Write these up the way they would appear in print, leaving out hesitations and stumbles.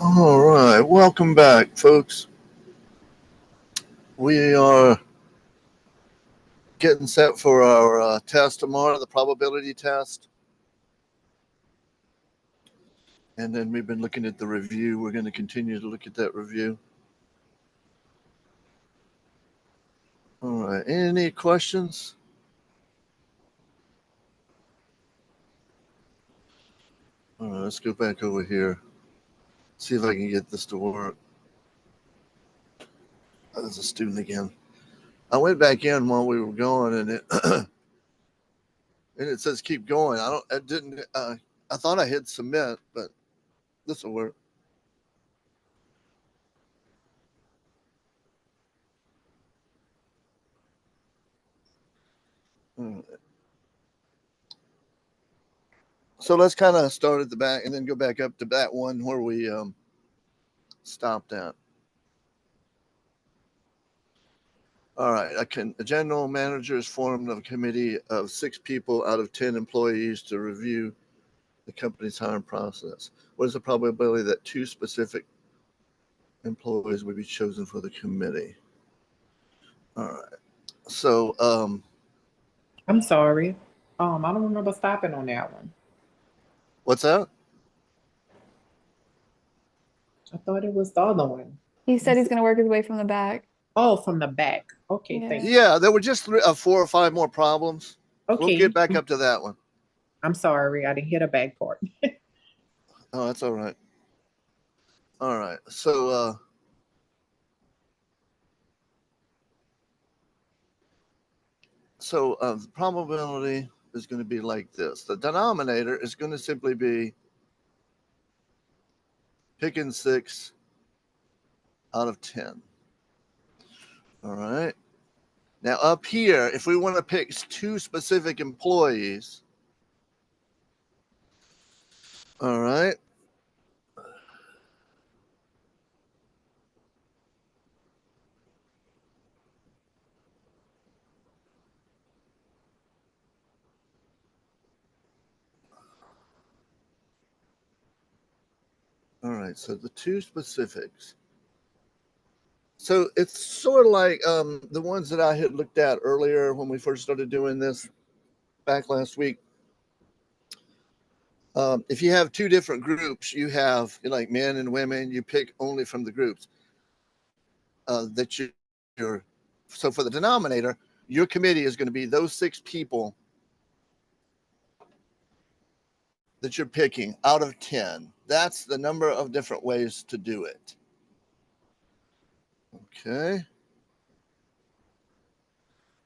All right, welcome back, folks. We are getting set for our test tomorrow, the probability test. And then we've been looking at the review. We're going to continue to look at that review. All right, any questions? All right, let's go back over here. See if I can get this to work. Oh, there's a student again. I went back in while we were going, and it and it says keep going. I didn't. I thought I hit submit, but this will work. All right. So let's kind of start at the back and then go back up to that one where we stopped at. All right. A general manager is formed of a committee of 6 people out of 10 employees to review the company's hiring process. What is the probability that 2 specific employees would be chosen for the committee? All right. So, I'm sorry. I don't remember stopping on that one. what's that? I thought it was the other one. He said he's going to work his way from the back. Oh, from the back. Okay, Yeah. thank you. Yeah, there were just 4 or 5 more problems. Okay. We'll get back up to that one. I'm sorry. I didn't hear the back part. Oh, that's all right. All right. So, the probability is going to be like this. The denominator is going to simply be picking 6 out of 10. All right. Now up here, if we want to pick 2 specific employees, all right. All right, so the 2 specifics. So it's sort of like the ones that I had looked at earlier when we first started doing this back last week. If you have 2 different groups, you have like men and women, you pick only from the groups that you're. So for the denominator, your committee is going to be those 6 people that you're picking out of 10. That's the number of different ways to do it. Okay.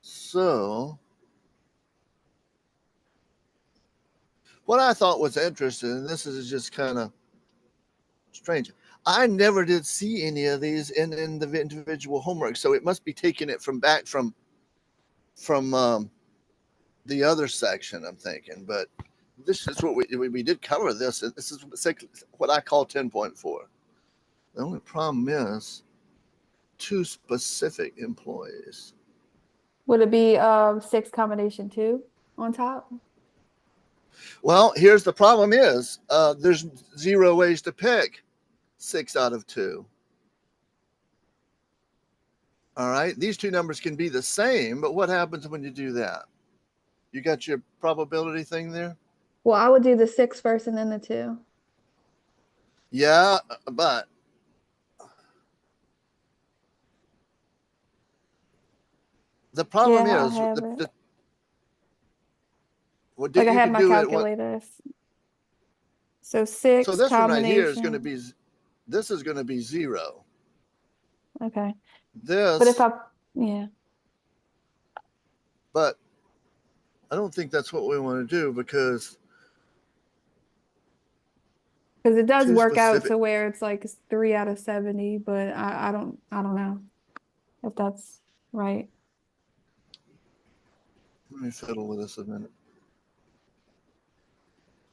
So what I thought was interesting, and this is just kind of strange. I never did see any of these in the individual homework, so it must be taking it from the other section, I'm thinking. But this is what we did cover this, and this is what I call 10.4. The only problem is 2 specific employees. Would it be 6 combination 2 on top? Well, here's the problem is there's 0 ways to pick 6 out of 2. All right. These 2 numbers can be the same, but what happens when you do that? You got your probability thing there? Well, I would do the 6 first and then the 2. Yeah, but the problem is well, like I have my calculator. So 6 so this one right here is going to be, this is going to be 0. Okay. This. But if yeah. But I don't think that's what we want to do because it does work out to where it's like 3 out of 70, but I don't know if that's right. Let me fiddle with this a minute.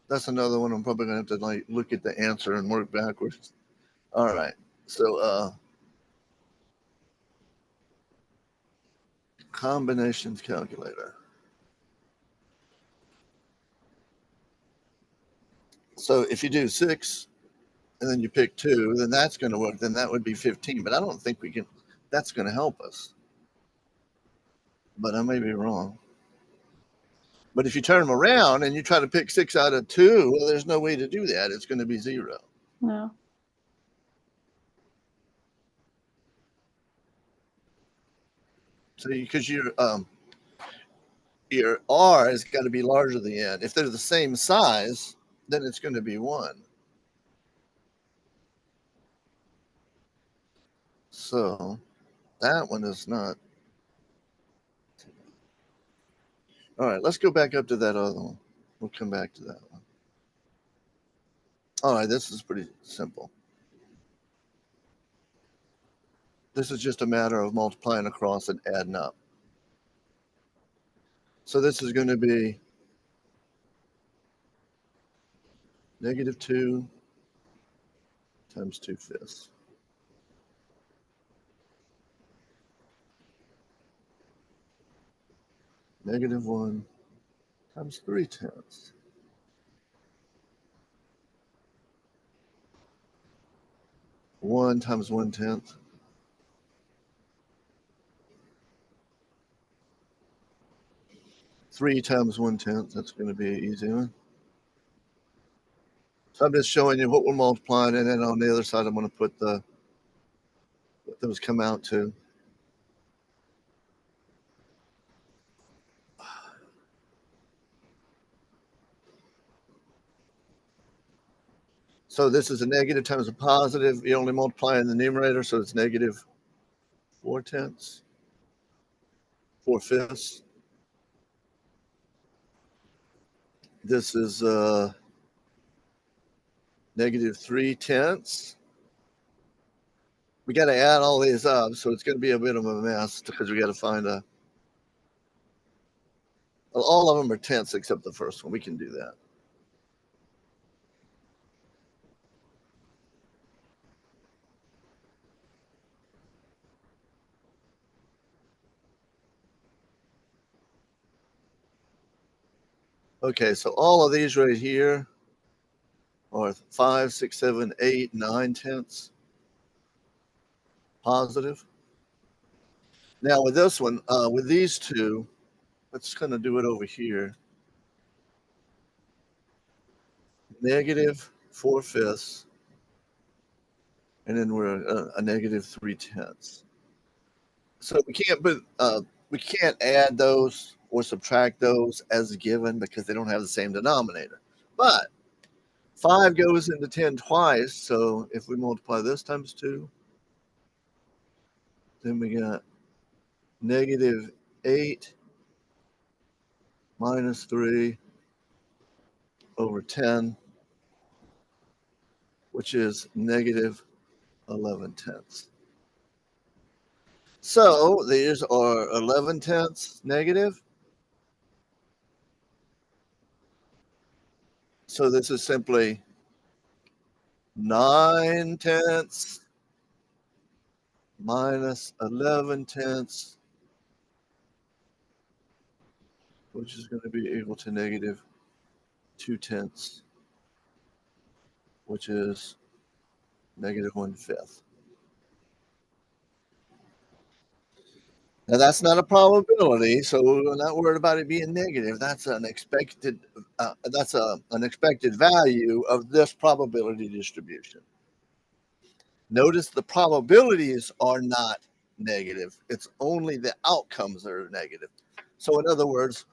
That's another one I'm probably gonna have to like look at the answer and work backwards. All right. So combinations calculator. So if you do 6 and then you pick 2, then that's going to work. Then that would be 15. But I don't think we can. That's going to help us. But I may be wrong. But if you turn them around and you try to pick 6 out of 2, well, there's no way to do that. It's going to be 0. No. So because your R has got to be larger than the N. If they're the same size, then it's going to be 1. So that one is not. All right, let's go back up to that other one. We'll come back to that one. All right, this is pretty simple. This is just a matter of multiplying across and adding up. So this is going to be -2 times 2/5. -1 times 3/10. One times 1/10. Three times 1/10. That's going to be an easy one. So I'm just showing you what we're multiplying, and then on the other side, I'm going to put what those come out to. So this is a negative times a positive. You only multiply in the numerator, so it's -4/10, 4/5. This is -3/10. We got to add all these up, so it's going to be a bit of a mess because we got to find a. Well, all of them are tenths except the first one. We can do that. Okay, so all of these right here are 5, 6, 7, 8, 9/10 positive. Now with this one, with these two, let's kind of do it over here. -4/5, and then we're a -3/10. So we can't add those or subtract those as a given because they don't have the same denominator. But 5 goes into 10 twice, so if we multiply this times 2, then we got -8 minus 3 over 10, which is -11/10. So these are 11/10 negative. So this is simply 9/10 minus 11/10, which is going to be equal to -2/10, which is -1/5. Now that's not a probability, so we're not worried about it being negative. That's an expected. An expected value of this probability distribution. Notice the probabilities are not negative. It's only the outcomes that are negative. So in other words,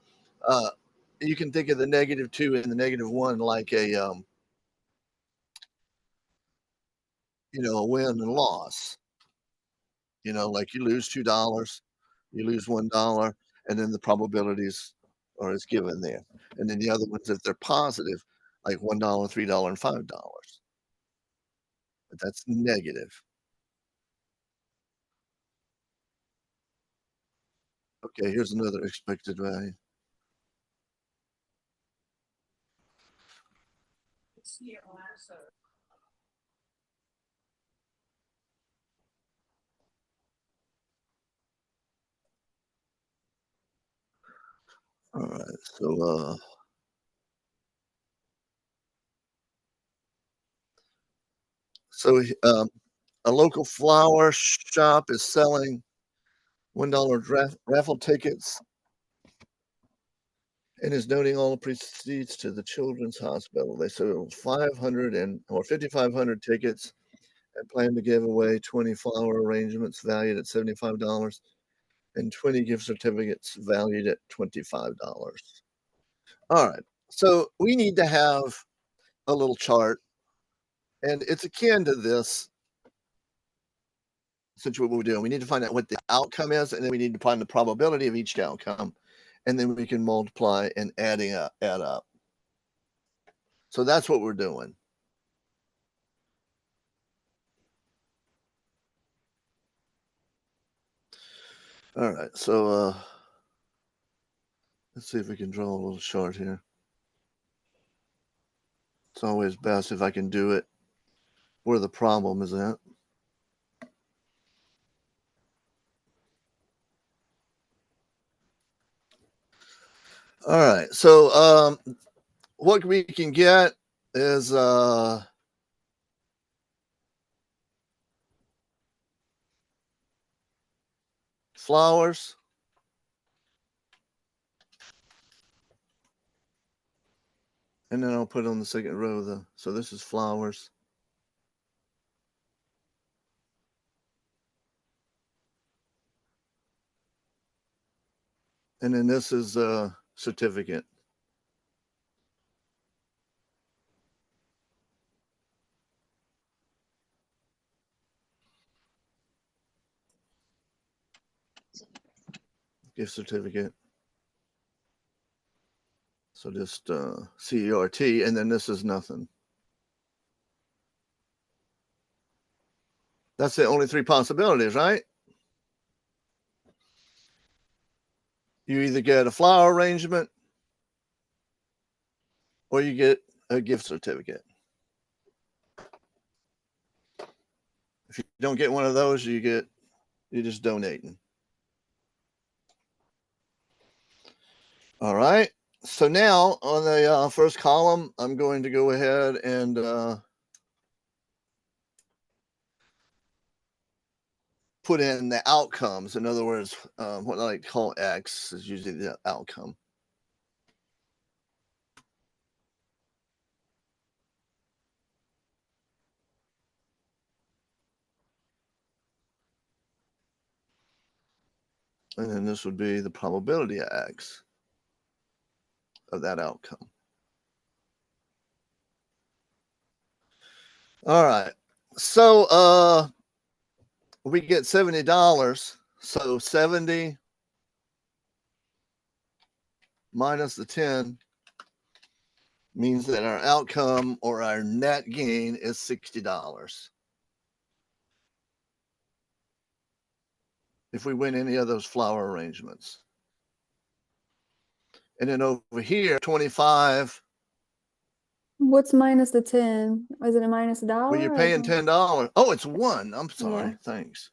you can think of the -2 and the -1 like a a win and loss. Like you lose $2, you lose $1, and then the probabilities are as given there. And then the other ones, if they're positive, like $1, $3, and $5, but that's negative. Okay, here's another expected value. All right. So, a local flower shop is selling $1 raffle tickets and is donating all the proceeds to the Children's Hospital. They sold 5,500 tickets and plan to give away 20 flower arrangements valued at $75 and 20 gift certificates valued at $25. All right. So we need to have a little chart, and it's akin to this. Essentially, what we're doing, we need to find out what the outcome is, and then we need to find the probability of each outcome, and then we can multiply and add up. So that's what we're doing. All right. So let's see if we can draw a little chart here. It's always best if I can do it where the problem is at. All right. So what we can get is flowers. And then I'll put on the second row so this is flowers. And then this is a certificate. Gift certificate. So just CERT, and then this is nothing. That's the only three possibilities, right? You either get a flower arrangement or you get a gift certificate. If you don't get one of those, you're just donating. All right. So now on the first column, I'm going to go ahead and put in the outcomes. In other words, what I like to call X is usually the outcome. And then this would be the probability of X of that outcome. All right. So we get $70. So 70 minus the 10 means that our outcome or our net gain is $60. If we win any of those flower arrangements. And then over here, 25. What's minus the 10? Is it a minus $1? Well, you're paying $10. Oh, it's 1. I'm sorry. Yeah. Thanks.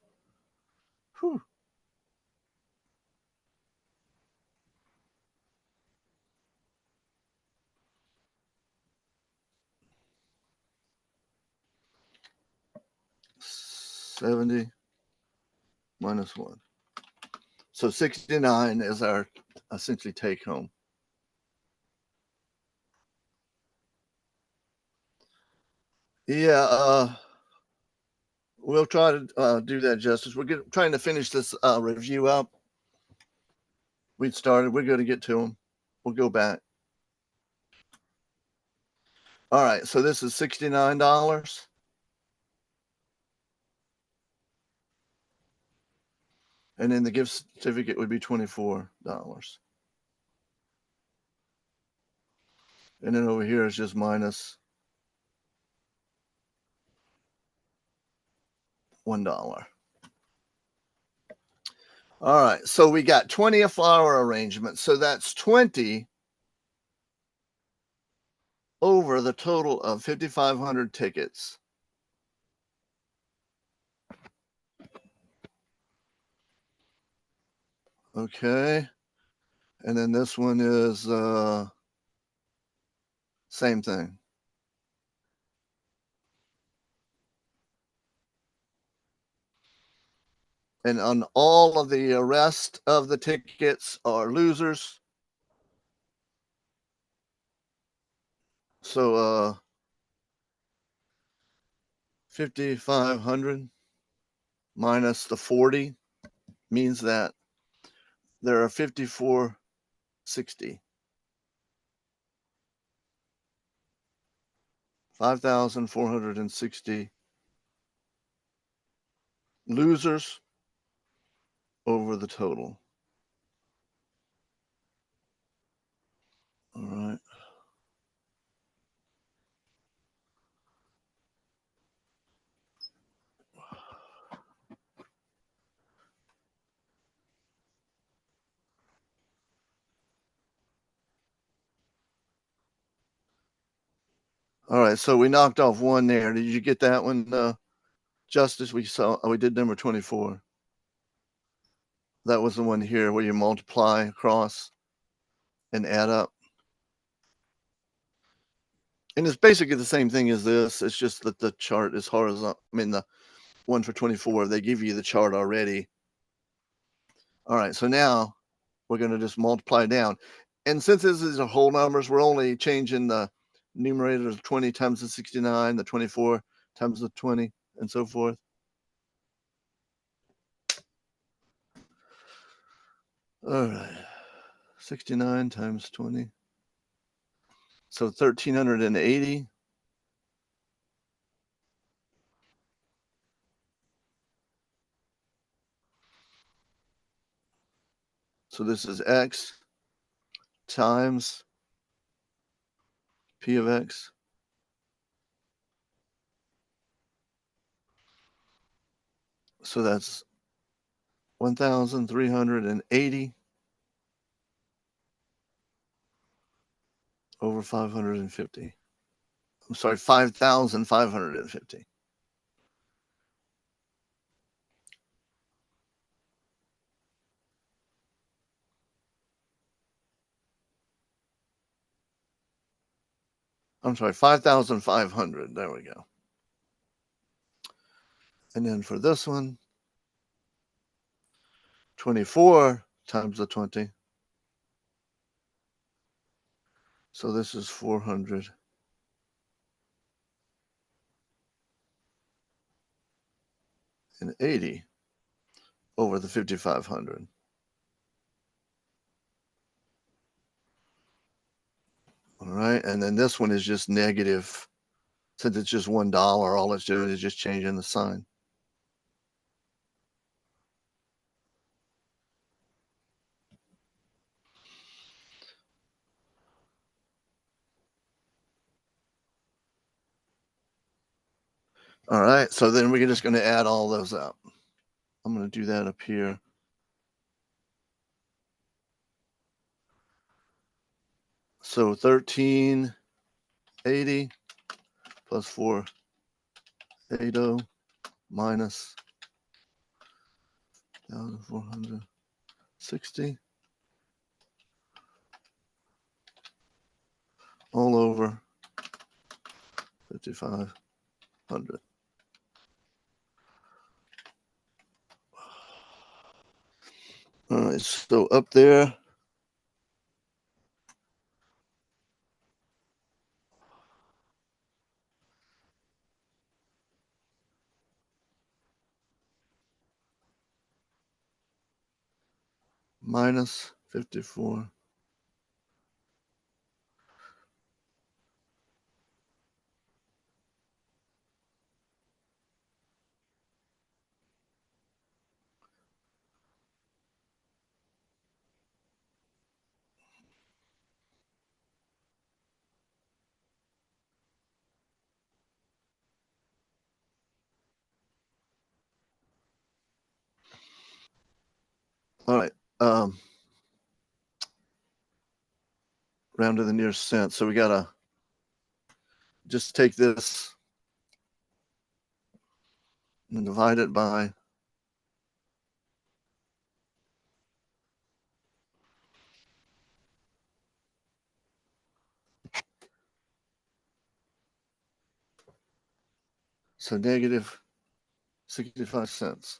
Whew. $70 minus 1. So 69 is our essentially take home. Yeah, we'll try to do that justice. We're trying to finish this review up. We're going to get to them. We'll go back. All right, so this is $69. And then the gift certificate would be $24. And then over here is just minus $1. All right, so we got 20 flower arrangements. So that's 20 over the total of 5,500 tickets. Okay. And then this one is same thing. And on all of the rest of the tickets are losers. So 5,500 minus the 40 means that there are 5,460. 5,460 losers over the total. All right. All right, so we knocked off one there. Did you get that one, Justice? We did number 24. That was the one here where you multiply across and add up. And it's basically the same thing as this. It's just that the chart is horizontal. I mean, the one for 24, they give you the chart already. All right, so now we're going to just multiply down. And since this is a whole numbers, we're only changing the numerator of 20 times the 69, the 24 times the 20, and so forth. All right, 69 times 20. So 1,380. So this is X times P of X. So that's 1,380 over 550. I'm sorry, 5,550. I'm sorry, 5,500. There we go. And then for this one, 24 times the 20. So this is 480 over the 5,500. All right, and then this one is just negative. Since it's just $1, all it's doing is just changing the sign. All right, so then we're just going to add all those up. I'm going to do that up here. So 1,380 plus 480 minus 1,460 all over 5,500. All right, so up there, minus 54. All right, round to the nearest cent. So we got to just take this and divide it by So negative 65 cents.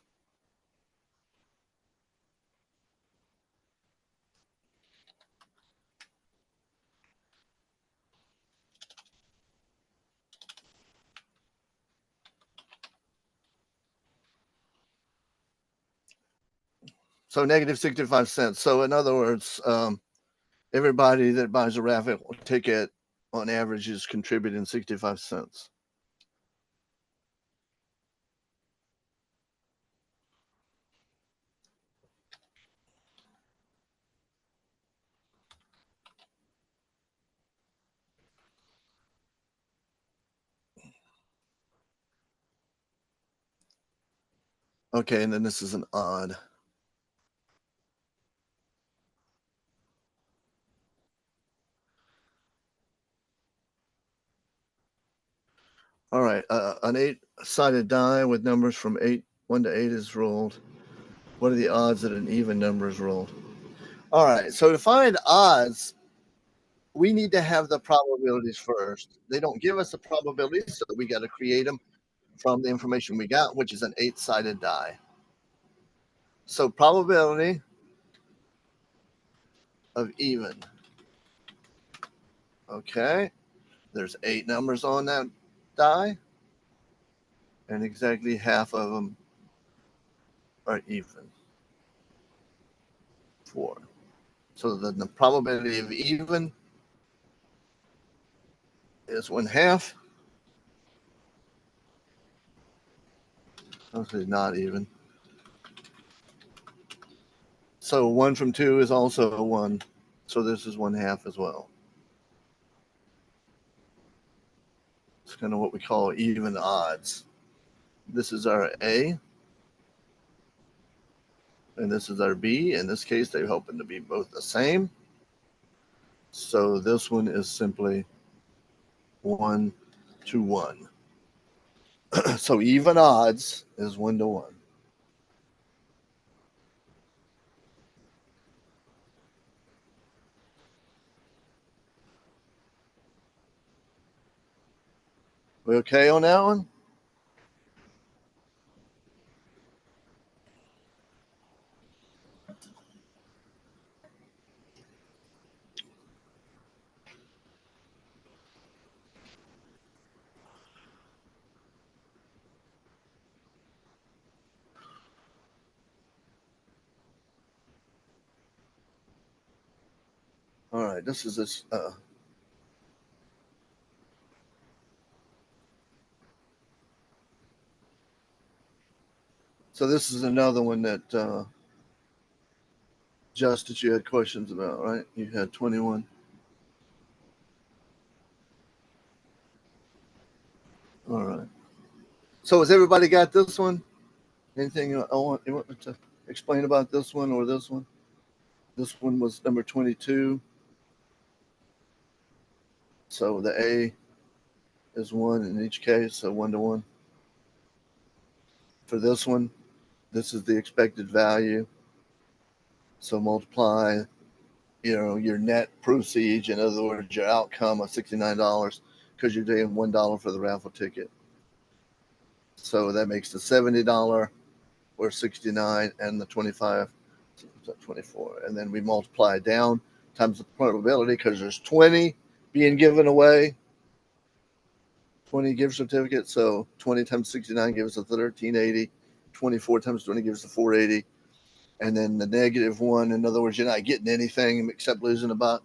So negative 65 cents. So in other words, everybody that buys a raffle ticket on average is contributing 65 cents. Okay, and then this is an odd. All right, an 8-sided die with numbers from 1 to 8 is rolled. What are the odds that an even number is rolled? All right, so to find odds, we need to have the probabilities first. They don't give us the probabilities, so we got to create them from the information we got, which is an 8-sided die. So probability of even. Okay, there's 8 numbers on that die, and exactly half of them are even. 4. So the probability of even is 1/2. Obviously not even. So 1 from 2 is also a 1. So this is 1/2 as well. It's kind of what we call even odds. This is our A, and this is our B. In this case, they happen to be both the same. So this one is simply 1 to 1. So even odds is 1 to 1. We okay on that one? All right, this is this. So this is another one that Justice, you had questions about, right? You had 21. All right. So has everybody got this one? Anything you want to explain about this one or this one? This one was number 22. So the A is 1 in each case, so 1 to 1. For this one, this is the expected value. So multiply, your net proceeds, in other words, your outcome of $69, because you're doing $1 for the raffle ticket. So that makes the $70 or 69 and the 25, 24. And then we multiply down times the probability, because there's 20 being given away, 20 gift certificates. So 20 times 69 gives us 1380. 24 times 20 gives us 480. And then the negative 1, in other words, you're not getting anything except losing a buck.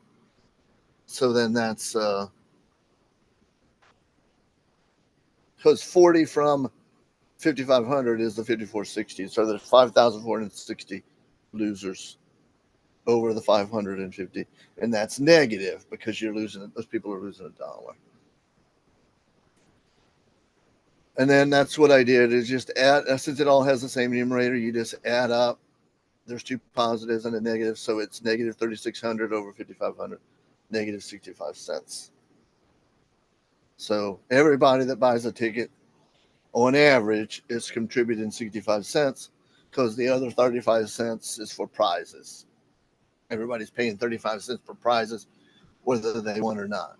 So then that's because 40 from 5,500 is the 5460. So there's 5,460 losers over the 550, and that's negative because you're losing. Those people are losing $1. And then that's what I did, is just add, since it all has the same numerator, you just add up. There's 2 positives and a negative, so it's negative 3,600 over 5,500, negative 65 cents. So everybody that buys a ticket, on average, is contributing 65 cents, because the other 35 cents is for prizes. Everybody's paying 35 cents for prizes, whether they won or not.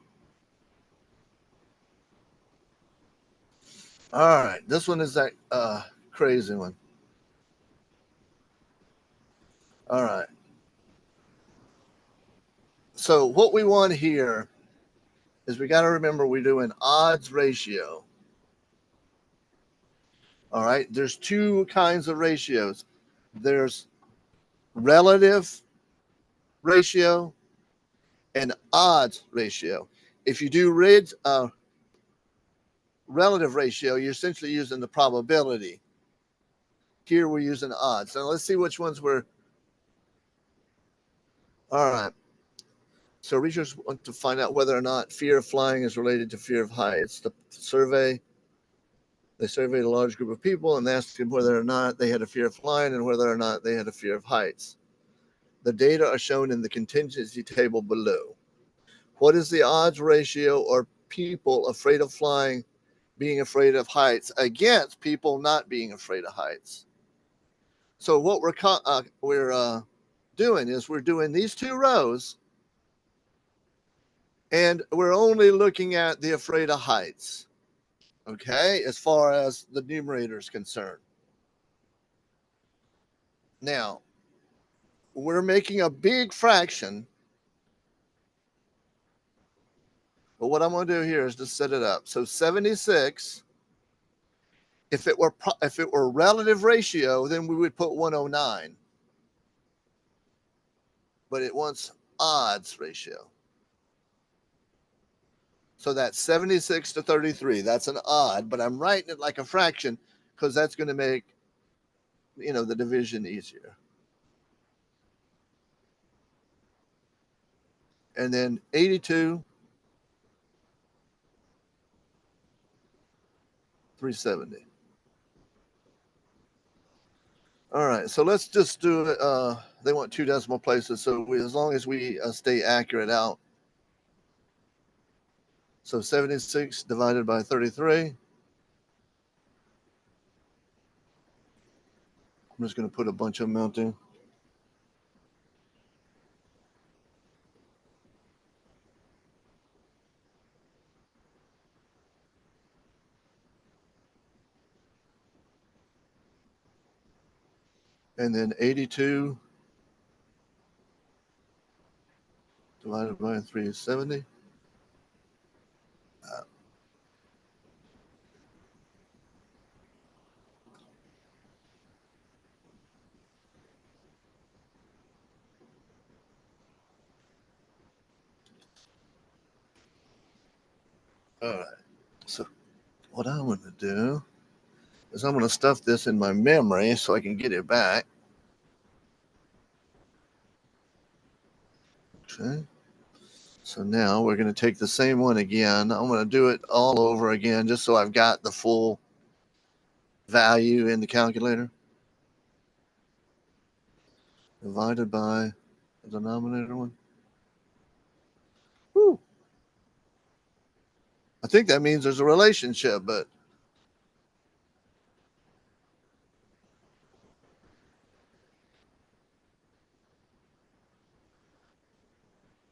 All right, this one is that crazy one. All right. So what we want here is we got to remember we do an odds ratio. All right. There's two kinds of ratios. There's relative ratio and odds ratio. If you do relative ratio, you're essentially using the probability. Here we're using odds. Now let's see which ones we're. All right. So researchers want to find out whether or not fear of flying is related to fear of heights. The survey, they surveyed a large group of people and asked them whether or not they had a fear of flying and whether or not they had a fear of heights. The data are shown in the contingency table below. What is the odds ratio or people afraid of flying being afraid of heights against people not being afraid of heights? So what we're doing is we're doing these two rows, and we're only looking at the afraid of heights, okay, as far as the numerator is concerned. Now, we're making a big fraction, but what I'm going to do here is just set it up. So 76, if it were relative ratio, then we would put 109. But it wants odds ratio. So that's 76 to 33. That's an odd, but I'm writing it like a fraction because that's going to make, the division easier. And then 82, 370. All right, so let's just do it. They want two decimal places, so as long as we stay accurate out. So 76 divided by 33. I'm just going to put a bunch of them out there. And then 82 divided by 370. All right. So what I'm going to do is I'm going to stuff this in my memory so I can get it back. Okay. So now we're going to take the same one again. I'm going to do it all over again just so I've got the full value in the calculator. Divided by the denominator one. Whew. I think that means there's a relationship, but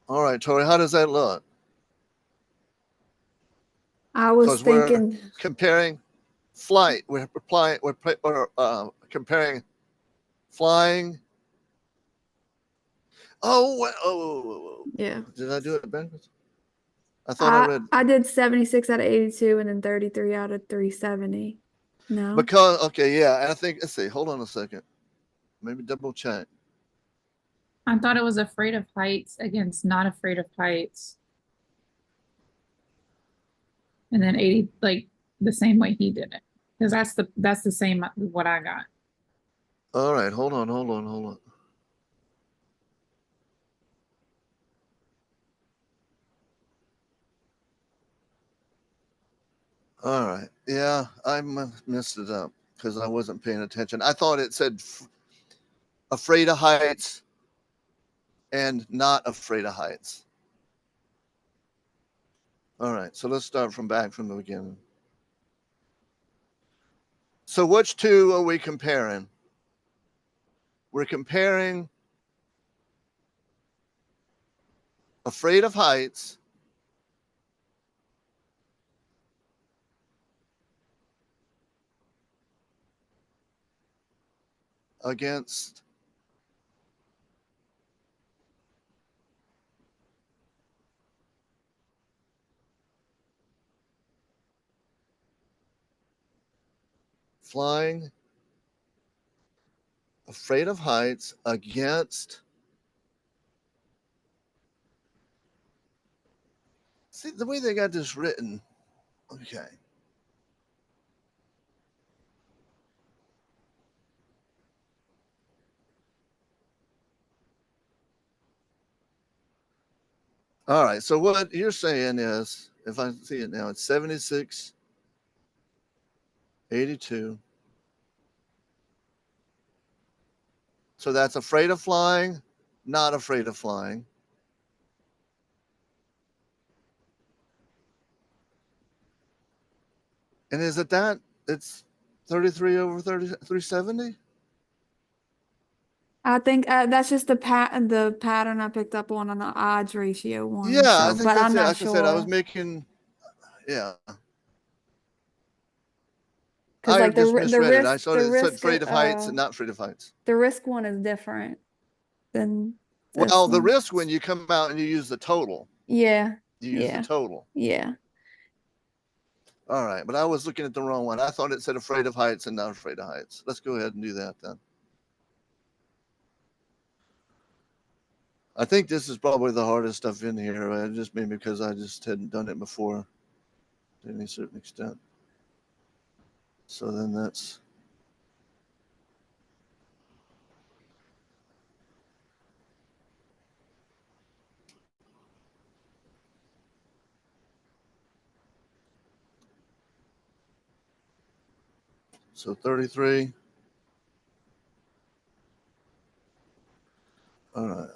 all right, Tori, how does that look? I was Because we're thinking, comparing flight. We're comparing flying. Oh, yeah. did I do it backwards? I thought I read. I did 76 out of 82 and then 33 out of 370. No. Because, okay, yeah, I think, let's see, hold on a second. Maybe double check. I thought it was afraid of heights against not afraid of heights. And then 80, like the same way he did it. Because that's the same what I got. All right, hold on. All right. Yeah, I messed it up because I wasn't paying attention. I thought it said afraid of heights and not afraid of heights. All right, so let's start from the beginning. So which two are we comparing? We're comparing afraid of heights against flying, afraid of heights, against. See, the way they got this written. Okay. All right. So what you're saying is, if I see it now, it's 76, 82. So that's afraid of flying, not afraid of flying. And is it that? It's 33 over 370? I think that's just the pattern I picked up on the odds ratio one. Yeah, I So, think but that's I'm it. not Like I said, I was sure making, yeah. because I like just misread it. I saw it said afraid of heights and not afraid of heights. the risk one is different than this Well, the one. risk when you come out and you use the total, Yeah, you use the yeah, total. yeah. All right, but I was looking at the wrong one. I thought it said afraid of heights and not afraid of heights. Let's go ahead and do that then. I think this is probably the hardest stuff in here, just maybe because I just hadn't done it before to any certain extent. So then that's so 33. All right.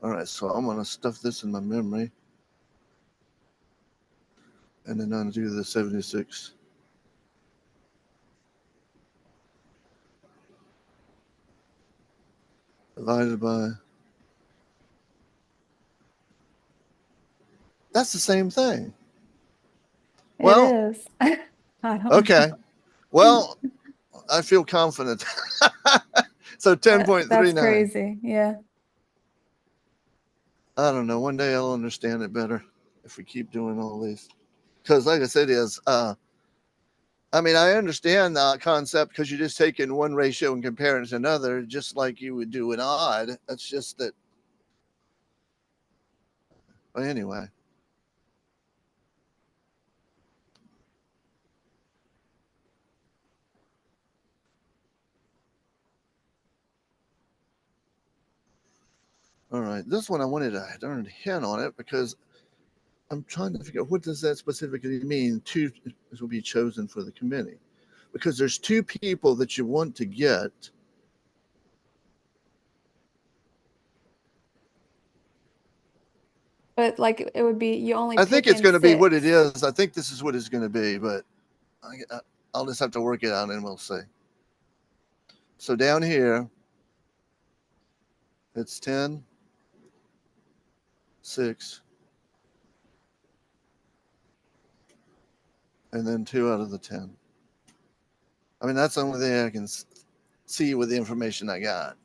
All right, so I'm going to stuff this in my memory. And then undo the 76. Divided by. That's the same thing. Well, It is. I don't okay. know. Well, I feel confident. So That's 10.39. crazy. Yeah. I don't know. One day I'll understand it better if we keep doing all these. Because, like I said, I mean, I understand the concept because you're just taking one ratio and comparing it to another, just like you would do an odd. That's just that. But anyway. All right. This one I wanted to earn a hint on it because I'm trying to figure out what does that specifically mean. Two will be chosen for the committee because there's two people that you want to get. But like it would be you only I think it's picking going to be what it 6. is. I think this is what it's going to be, but I'll just have to work it out and we'll see. So down here, it's 10, 6, and then 2 out of the 10. I mean, that's the only thing I can see with the information I got.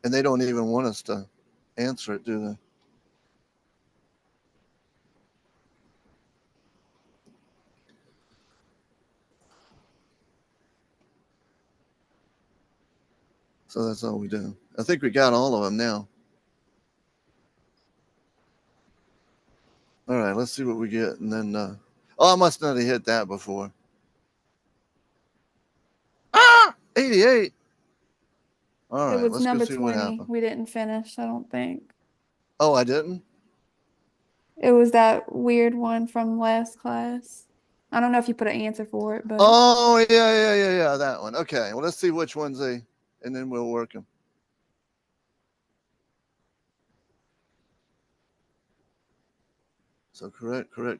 And they don't even want us to answer it, do they? So that's all we do. I think we got all of them now. All right, let's see what we get. And then, I must not have hit that before. 88. All It right, was let's go number see what 20. happened. We didn't finish, I don't think. Oh, I didn't? It was that weird one from last class. I don't know if you put an answer for it, but Oh, yeah, that one. Okay, well, let's see which ones and then we'll work them. So correct. Correct.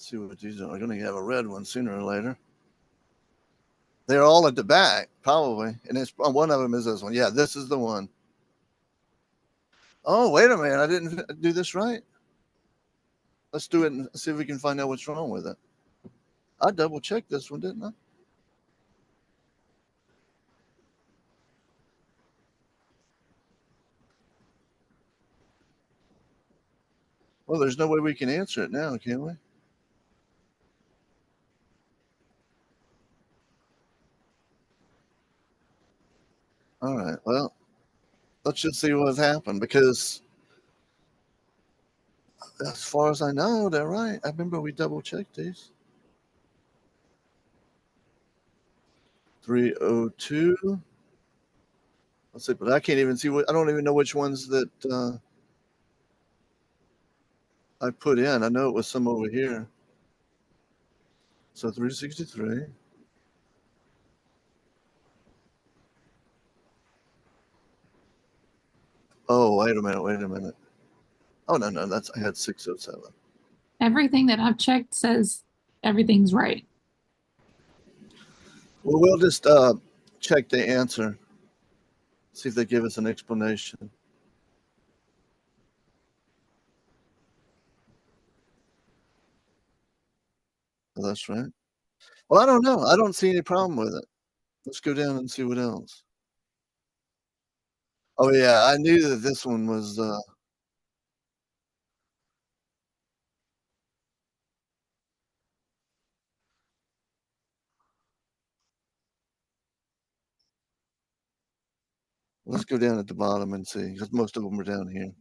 Let's see what these are. We're going to have a red one sooner or later. They're all at the back, probably. And it's one of them is this one. Yeah, this is the one. Oh, wait a minute. I didn't do this right. Let's do it and see if we can find out what's wrong with it. I double checked this one, didn't I? Well, there's no way we can answer it now, can we? All right. Well, let's just see what's happened because as far as I know, they're right. I remember we double checked these. 302. Let's see, but I can't even see what, I don't even know which ones that I put in. I know it was some over here. So 363. Oh, wait a minute. Oh, no, that's, I had 607. Everything that I've checked says everything's right. Well, we'll just check the answer. See if they give us an explanation. Oh, that's right. Well, I don't know. I don't see any problem with it. Let's go down and see what else. Oh yeah, I knew that this one was let's go down at the bottom and see, because most of them are down here.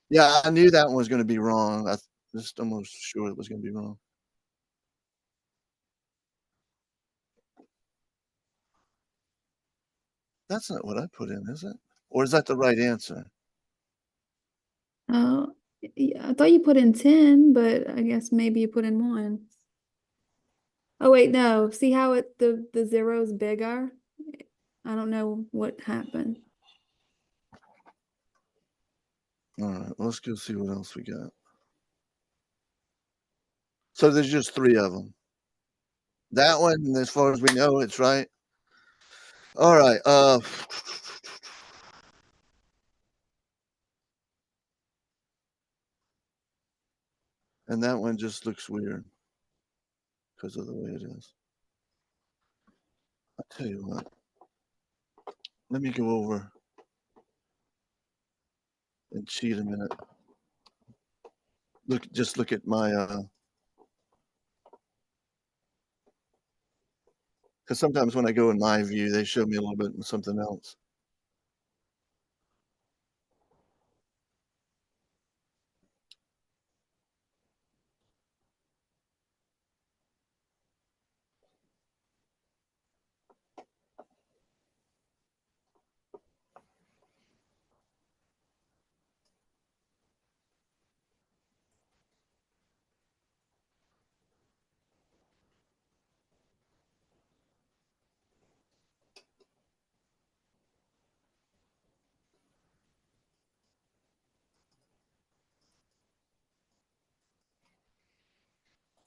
Yeah, I knew that one was going to be wrong. I just almost sure it was going to be wrong. That's not what I put in, is it? Or is that the right answer? Oh, yeah, I thought you put in 10, but I guess maybe you put in 1. Oh wait, no. See how the zero's bigger? I don't know what happened. All right, let's go see what else we got. So there's just 3 of them. That one, as far as we know, it's right. All right. And that one just looks weird because of the way it is. I'll tell you what. Let me go over and cheat a minute. Just look at my because sometimes when I go in my view, they show me a little bit of something else.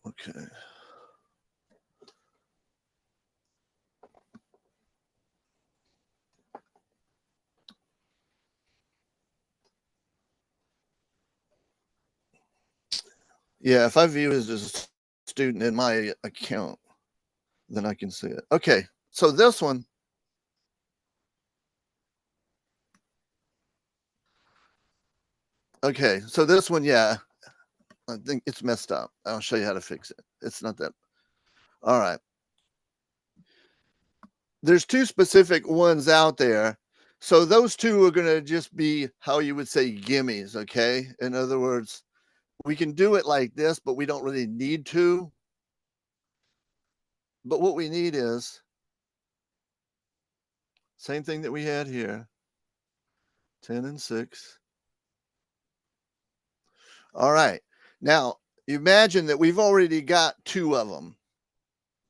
Okay. Yeah, if I view it as a student in my account, then I can see it. Okay, so this one. Okay, so this one, yeah, I think it's messed up. I'll show you how to fix it. It's not that. All right. There's 2 specific ones out there. So those 2 are going to just be how you would say gimmies. Okay. In other words, we can do it like this, but we don't really need to. But what we need is same thing that we had here. 10 and 6. All right. Now, imagine that we've already got 2 of them.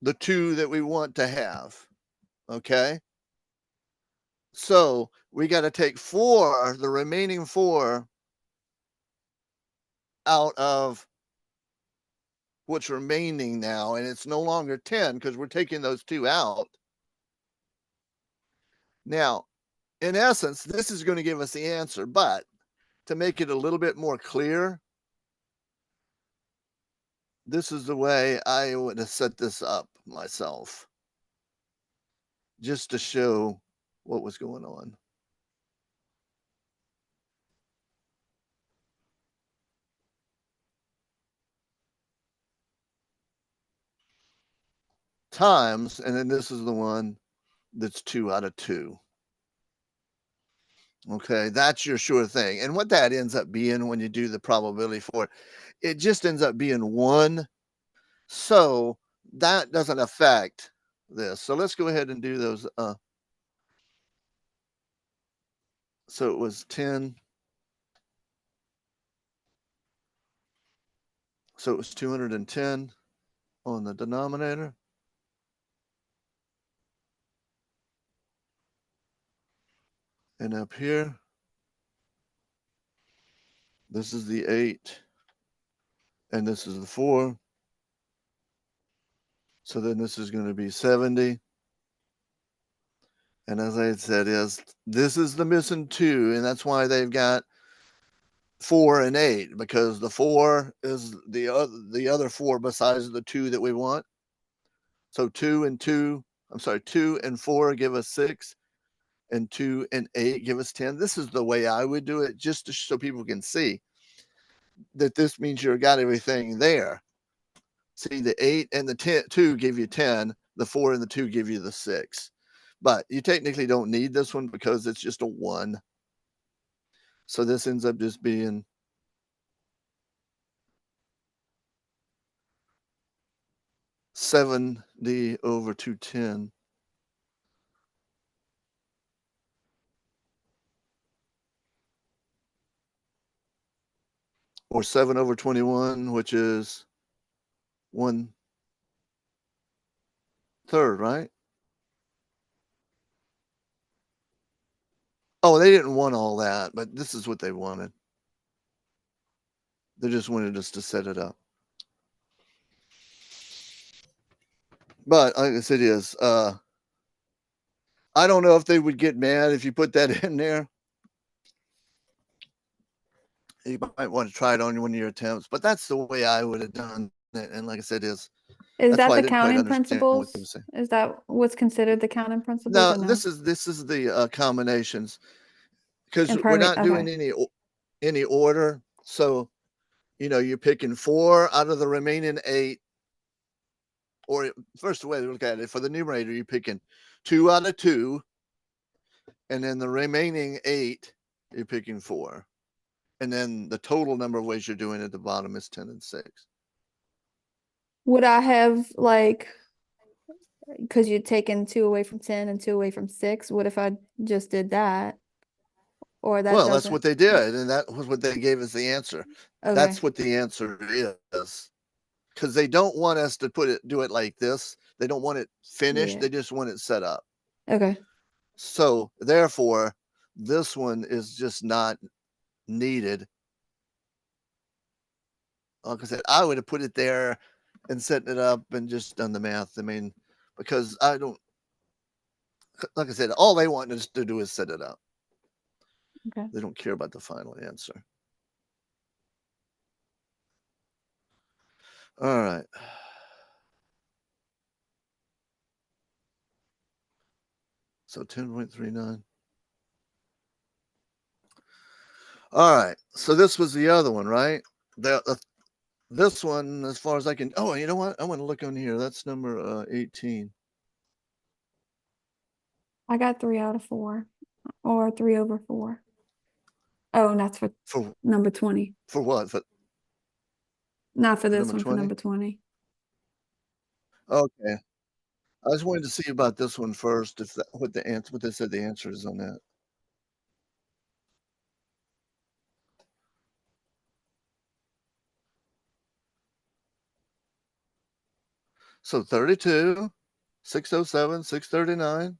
The 2 that we want to have. Okay. So we got to take 4, the remaining 4 out of what's remaining now, and it's no longer 10 because we're taking those two out. Now, in essence, this is going to give us the answer, but to make it a little bit more clear, this is the way I would have set this up myself, just to show what was going on. Times, and then this is the one that's 2 out of 2. Okay, that's your sure thing. And what that ends up being when you do the probability for it, it just ends up being 1. So that doesn't affect this. So let's go ahead and do those. So it was 10. So it was 210 on the denominator. And up here, this is the 8, and this is the 4. So then this is going to be 70. And as I had said, this is the missing 2, and that's why they've got 4 and 8, because the 4 is the other 4 besides the 2 that we want. So 2 and 4 give us 6, and 2 and 8 give us 10. This is the way I would do it, just so people can see that this means you've got everything there. See, the 8 and the 2 give you 10, the 4 and the 2 give you the 6. But you technically don't need this one because it's just a 1. So this ends up just being $70 over 210. Or 7 over 21, which is 1/3, right? Oh, they didn't want all that, but this is what they wanted. They just wanted us to set it up. But like I said, I don't know if they would get mad if you put that in there. You might want to try it on one of your attempts, but that's the way I would have done it. And like I said, Is that's that why I the didn't quite counting understand what principles? they were saying. Is that what's considered the counting principles? No, or no? this is the combinations, because And we're not doing okay. any order. So, you're picking 4 out of the remaining 8. Or first way to look at it, for the numerator, you're picking 2 out of 2, and then the remaining 8, you're picking 4. And then the total number of ways you're doing at the bottom is 10 and 6. Would I have because you're taking 2 away from 10 and 2 away from 6? What if I just did that? Or that Well, that's doesn't? what they did, and that was what they gave us the answer. Okay. That's what the answer is. Because they don't want us to do it like this. They don't want it finished. Yeah. They just want it set up. Okay. So therefore, this one is just not needed. Like I said, I would have put it there and set it up and just done the math. I mean, because I don't, like I said, all they want us to do is set it up. Okay. They don't care about the final answer. All right. So 10.39. All right. So this was the other one, right? This one, as far as I can. Oh, you know what? I want to look on here. That's number 18. I got 3 out of 4 or 3 over 4. Oh, and that's for number 20. For what? Not for this number one, 20? for number 20. Okay. I just wanted to see about this one first, if what they said the answer is on that. So 32, 607, 639,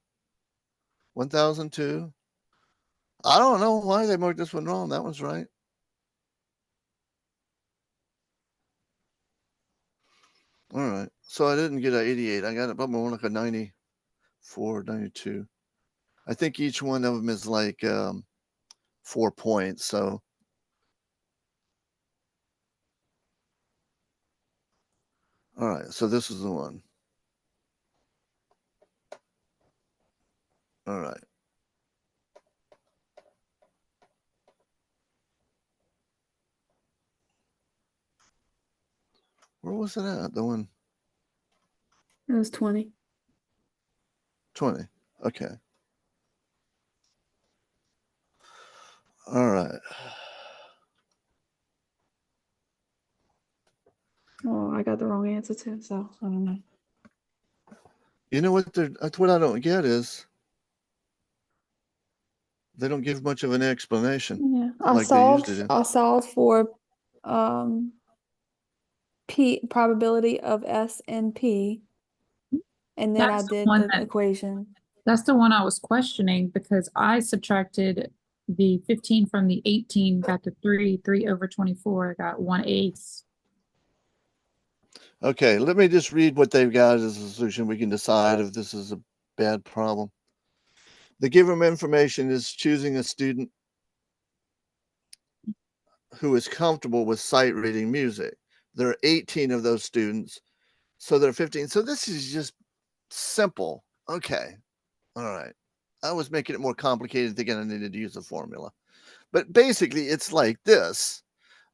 1002. I don't know why they marked this one wrong. That one's right. All right. So I didn't get a 88. I got about more like a 94, 92. I think each one of them is like 4 points. So all right. So this is the one. All right. Where was it at? The one It was 20. 20. Okay. All right. Oh, I got the wrong answer too, so I don't know. You know what? That's what I don't get is they don't give much of an explanation Yeah, I like they used solved. to do. I solved for P probability of S and P, and then I That's the did one the that, equation. that's the one I was questioning because I subtracted the 15 from the 18, got the 3 over 24, got 1/8. Okay, let me just read what they've got as a solution. We can decide if this is a bad problem. The given information is choosing a student who is comfortable with sight reading music. There are 18 of those students, so there are 15. So this is just simple. Okay, all right. I was making it more complicated thinking I needed to use a formula. But basically, it's like this.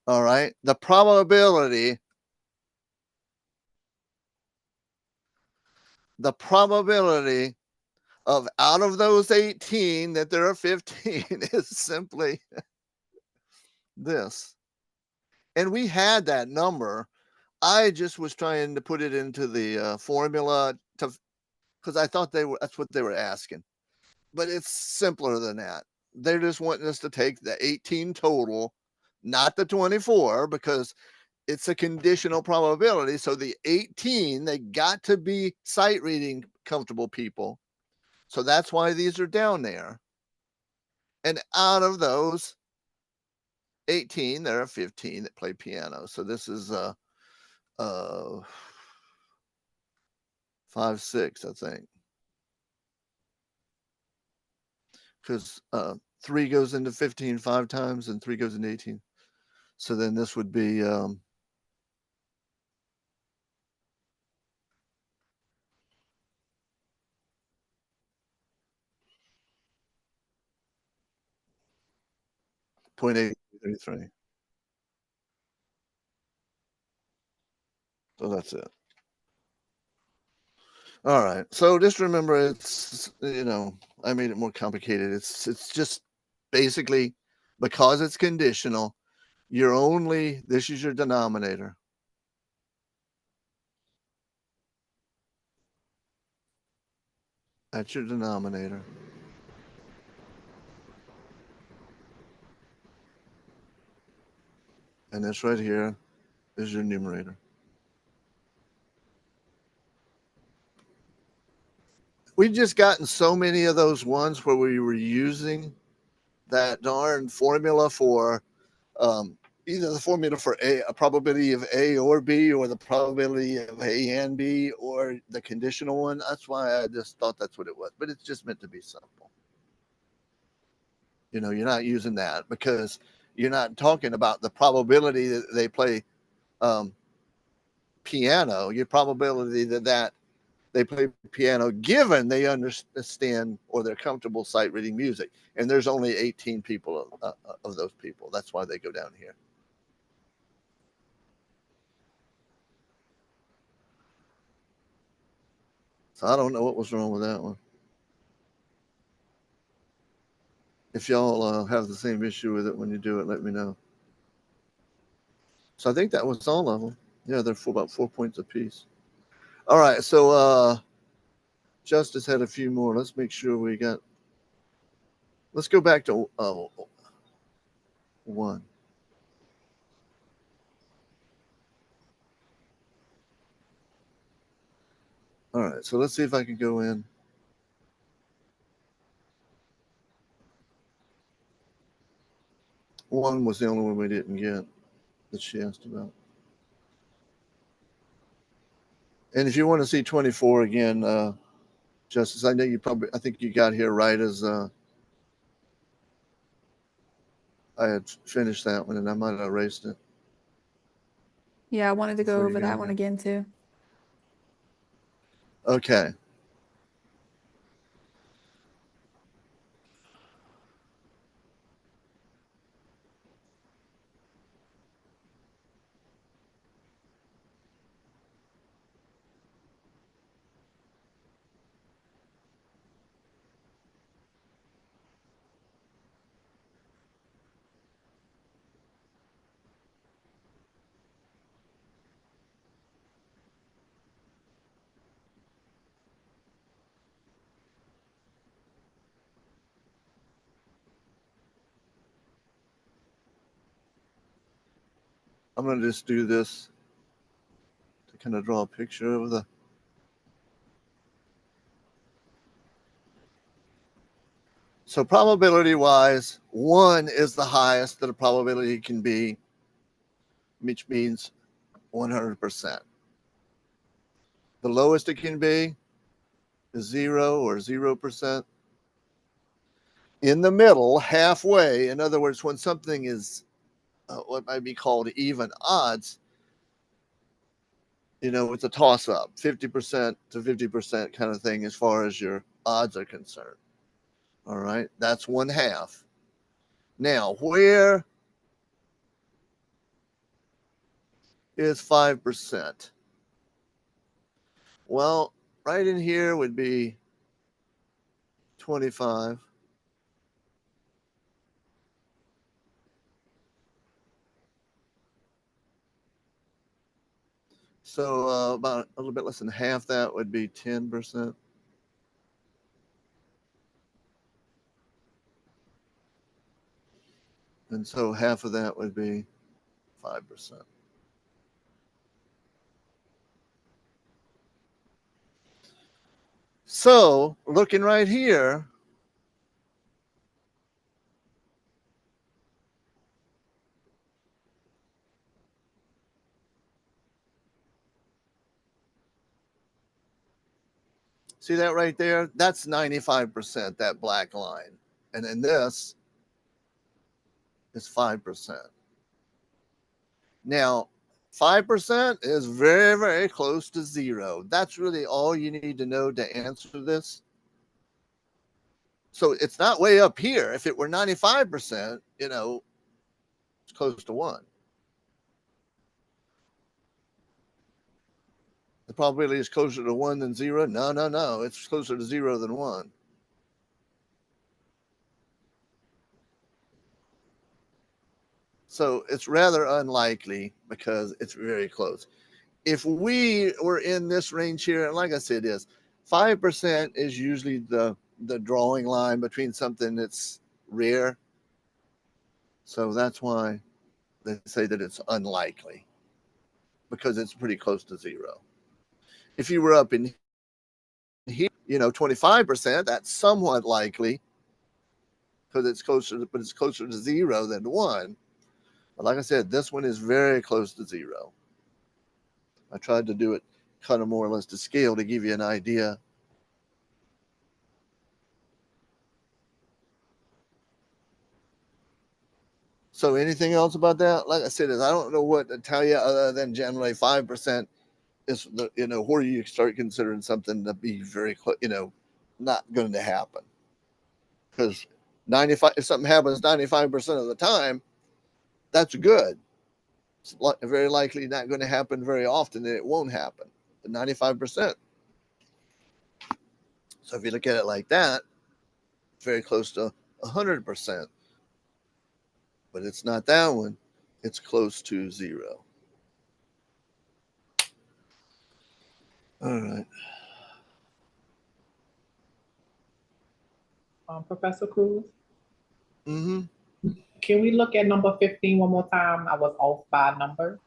All right. The probability of out of those 18 that there are 15 is simply this. And we had that number. I just was trying to put it into the formula to because I thought that's what they were asking. But it's simpler than that. They're just wanting us to take the 18 total, not the 24, because it's a conditional probability. So the 18, they got to be sight reading comfortable people. So that's why these are down there. And out of those 18, there are 15 that play piano. So this is uh 5, 6, I think. Because 3 goes into 15 5 times and 3 goes into 18. So then this would be 0.833. So that's it. All right. So just remember, it's I made it more complicated. It's just basically because it's conditional. This is your denominator. That's your denominator. And this right here is your numerator. We've just gotten so many of those ones where we were using that darn formula for either the formula for a probability of A or B, or the probability of A and B, or the conditional one. That's why I just thought that's what it was. But it's just meant to be simple. You're not using that because you're not talking about the probability that they play piano. Your probability that they play piano given they understand or they're comfortable sight reading music. And there's only 18 people of those people. That's why they go down here. So I don't know what was wrong with that one. If y'all have the same issue with it when you do it, let me know. So I think that was all of them. Yeah, they're for about 4 points apiece. All right, so Justice had a few more. Let's make sure we got. Let's go back to 1. All right, so let's see if I can go in. One was the only one we didn't get that she asked about. And if you want to see 24 again, Justice, I know I think you got here right as I had finished that one and I might have erased it. Yeah, I wanted to go Before you over go that one there. again too. Okay. I'm going to just do this to kind of draw a picture of the. So probability wise, 1 is the highest that a probability can be, which means 100%. The lowest it can be is 0 or 0%. In the middle, halfway, in other words, when something is what might be called even odds, it's a toss up, 50% to 50% kind of thing as far as your odds are concerned. All right, that's 1/2. Now, where is 5%? Well, right in here would be 25. So about a little bit less than half that would be 10%. And so half of that would be 5%. So looking right here, see that right there? That's 95%, that black line. And then this is 5%. Now, 5% is very, very close to 0. That's really all you need to know to answer this. So it's not way up here. If it were 95%, it's close to 1. The probability is closer to 1 than 0. No. It's closer to 0 than 1. So it's rather unlikely because it's very close. If we were in this range here, and like I said, 5% is usually the drawing line between something that's rare. So that's why they say that it's unlikely, because it's pretty close to 0. If you were up in here, 25%, that's somewhat likely because it's closer to 0 than 1. But like I said, this one is very close to 0. I tried to do it kind of more or less to scale to give you an idea. So anything else about that? Like I said, I don't know what to tell you other than generally 5% is where you start considering something to be very close, not going to happen. Because if something happens 95% of the time, that's good. It's very likely not going to happen very often, and it won't happen. But 95%. So if you look at it like that, very close to 100%. But it's not that one. It's close to 0. All right. Professor Cruz, Mm-hmm. can we look at number 15 one more time? I was off by a number.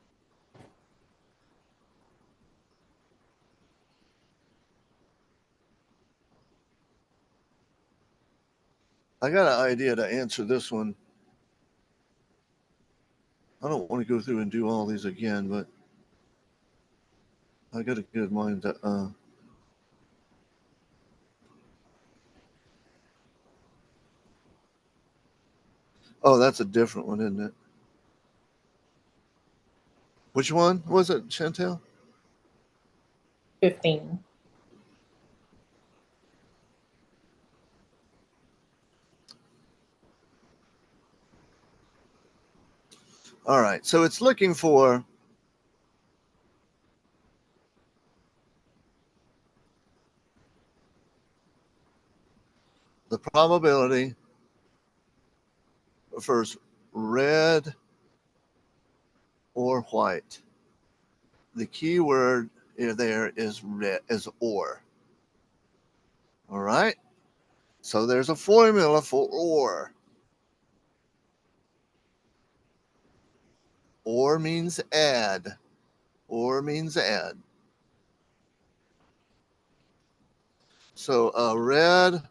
I got an idea to answer this one. I don't want to go through and do all these again, but I got a good mind that, oh, that's a different one, isn't it? Which one was it, Chantel? 15. All right. So it's looking for the probability for red or white. The key word there is red, is or. All right. So there's a formula for or. Or means add. Or means add. So red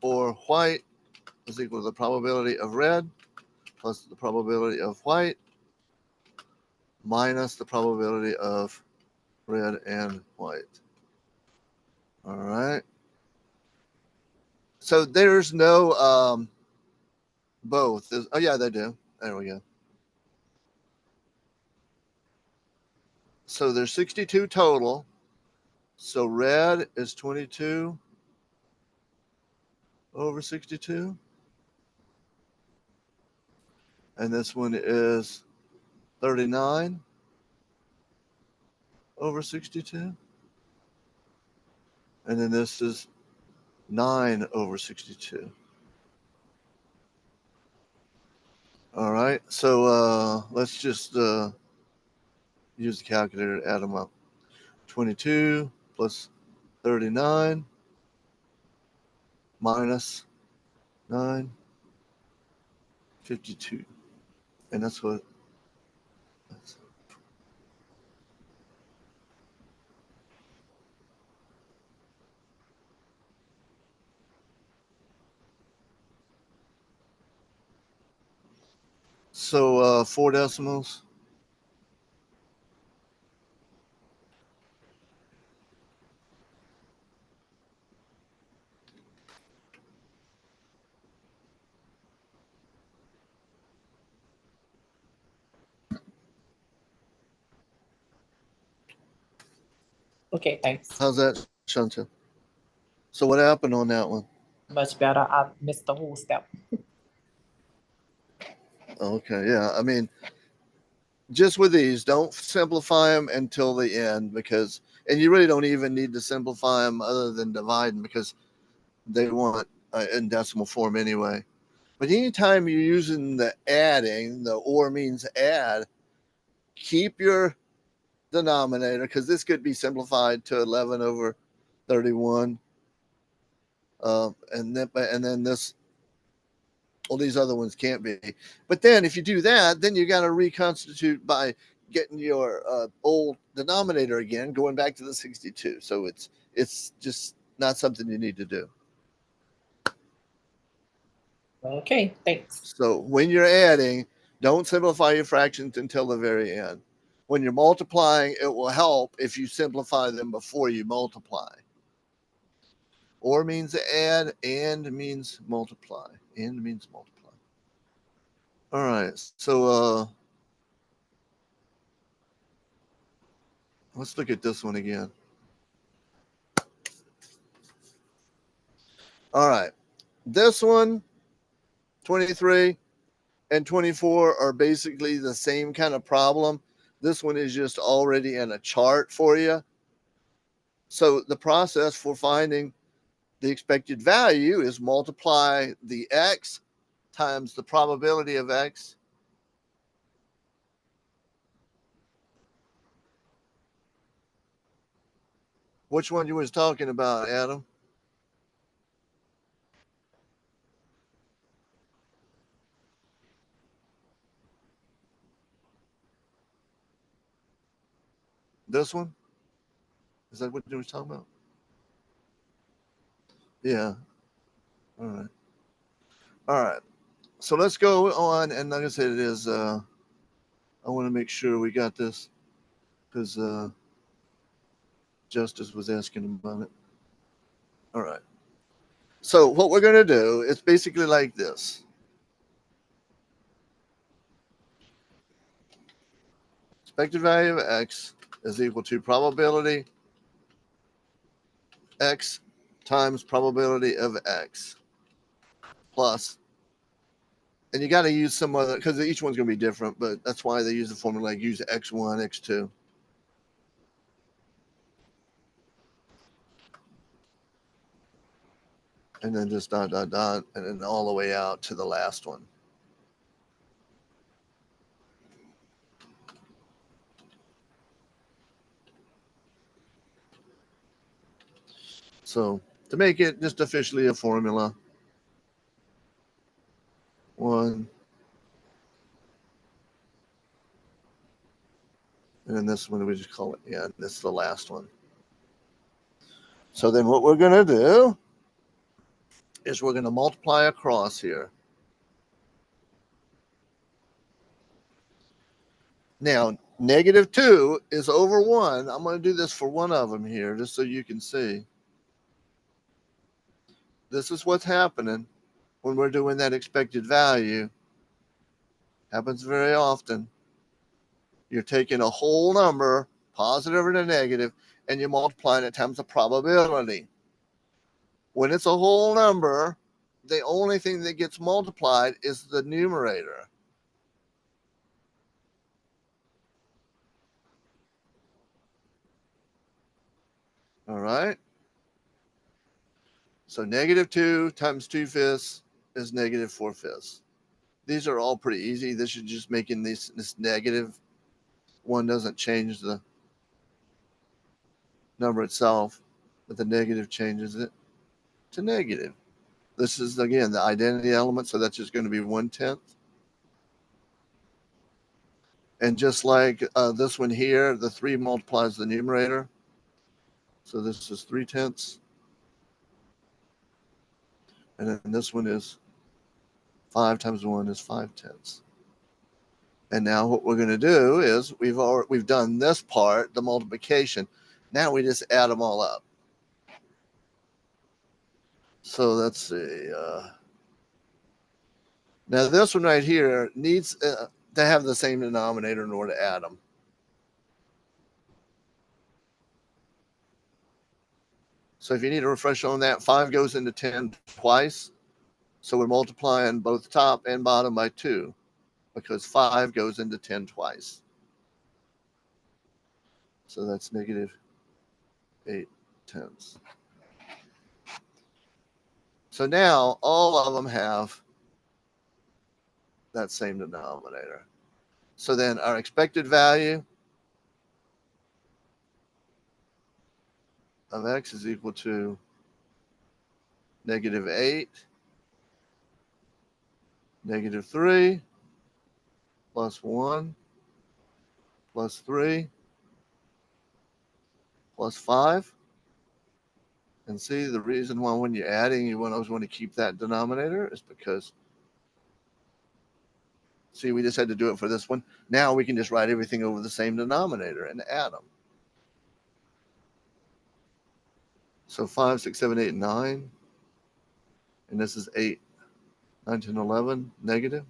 or white is equal to the probability of red plus the probability of white minus the probability of red and white. All right. So there's no both. Oh yeah, they do. There we go. So there's 62 total. So red is 22 over 62. And this one is 39 over 62. And then this is 9 over 62. All right. So let's just use the calculator to add them up. 22 plus 39 minus 9, 52. And that's what. So 4 decimals. Okay, thanks. How's that, Chantel? So what happened on that one? Much better. I missed the whole step. Okay, yeah. I mean, just with these, don't simplify them until the end because, and you really don't even need to simplify them other than dividing because they want in decimal form anyway. But anytime you're using the adding, the or means add, keep your denominator because this could be simplified to 11 over 31. And then this, well, these other ones can't be. But then if you do that, then you got to reconstitute by getting your old denominator again, going back to the 62. So it's just not something you need to do. Okay, thanks. So when you're adding, don't simplify your fractions until the very end. When you're multiplying, it will help if you simplify them before you multiply. Or means add, and means multiply. And means multiply. All right. So let's look at this one again. All right. This one, 23 and 24 are basically the same kind of problem. This one is just already in a chart for you. So the process for finding the expected value is multiply the x times the probability of x. Which one you was talking about, Adam? This one? Is that what you was talking about? Yeah. All right. All right. So let's go on. And like I said, it is, I want to make sure we got this because Justice was asking about it. All right. So what we're going to do is basically like this. Expected value of X is equal to probability X times probability of X plus, and you got to use some other, because each one's going to be different, but that's why they use the formula like use X1, X2. And then just dot, dot, dot, and then all the way out to the last one. So to make it just officially a formula, 1, and then this one we just call it, yeah, this is the last one. So then what we're going to do is we're going to multiply across here. Now, -2 is over 1. I'm going to do this for one of them here, just so you can see. This is what's happening when we're doing that expected value. Happens very often. You're taking a whole number, positive or negative, and you're multiplying it times the probability. When it's a whole number, the only thing that gets multiplied is the numerator. All right. So -2 times 2/5 is -4/5. These are all pretty easy. This is just making this negative. One doesn't change the number itself, but the negative changes it to negative. This is, again, the identity element, so that's just going to be 1/10. And just like this one here, the 3 multiplies the numerator. So this is 3/10. And then this one is 5 times 1 is 5/10. And now what we're going to do is we've done this part, the multiplication. Now we just add them all up. So let's see. Now this one right here needs to have the same denominator in order to add them. So if you need a refresher on that, 5 goes into 10 twice. So we're multiplying both top and bottom by 2 because 5 goes into 10 twice. So that's -8/10. So now all of them have that same denominator. So then our expected value of X is equal to -8, -3, plus 1, plus 3, plus 5. And see, the reason why when you're adding, you always want to keep that denominator is because, see, we just had to do it for this one. Now we can just write everything over the same denominator and add them. So 5, 6, 7, 8, 9. And this is 8, 9, 10, 11, negative.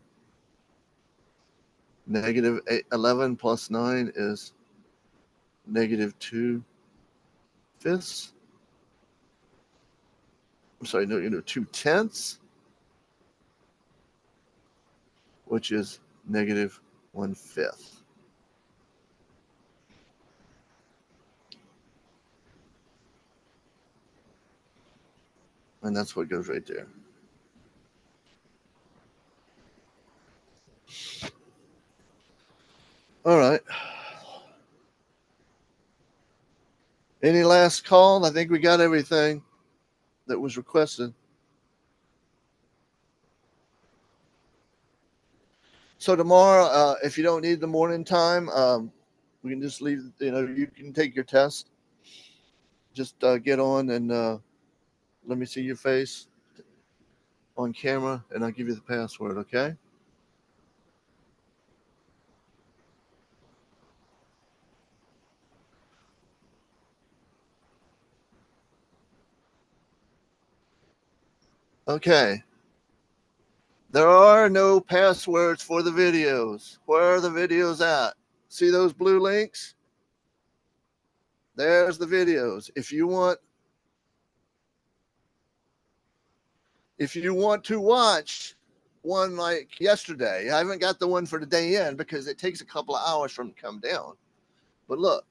-11 plus 9 is -2/5. I'm sorry, no, 2/10, which is -1/5. And that's what goes right there. All right. Any last call? I think we got everything that was requested. So tomorrow, if you don't need the morning time, we can just leave. You can take your test. Just get on and let me see your face on camera, and I'll give you the password. Okay. Okay. There are no passwords for the videos. Where are the videos at? See those blue links? There's the videos. If you want to watch one like yesterday, I haven't got the one for the day in because it takes a couple of hours for them to come down. But look.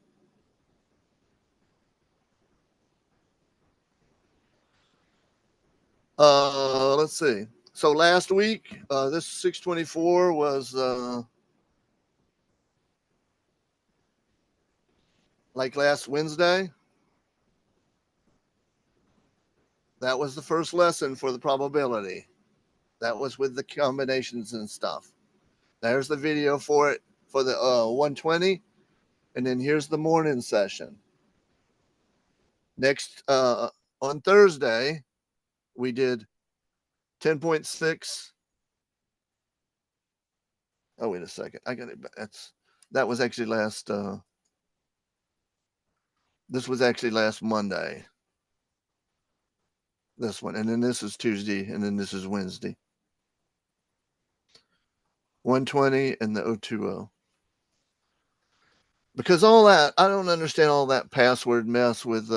Let's see. So last week, this 624 was like last Wednesday. That was the first lesson for the probability. That was with the combinations and stuff. There's the video for it for the 120. And then here's the morning session. Next, on Thursday, we did 10.6. Oh, wait a second. I got it. That was actually last, this was actually last Monday. This one. And then this is Tuesday. And then this is Wednesday. 120 and the 020. Because all that, I don't understand all that password mess with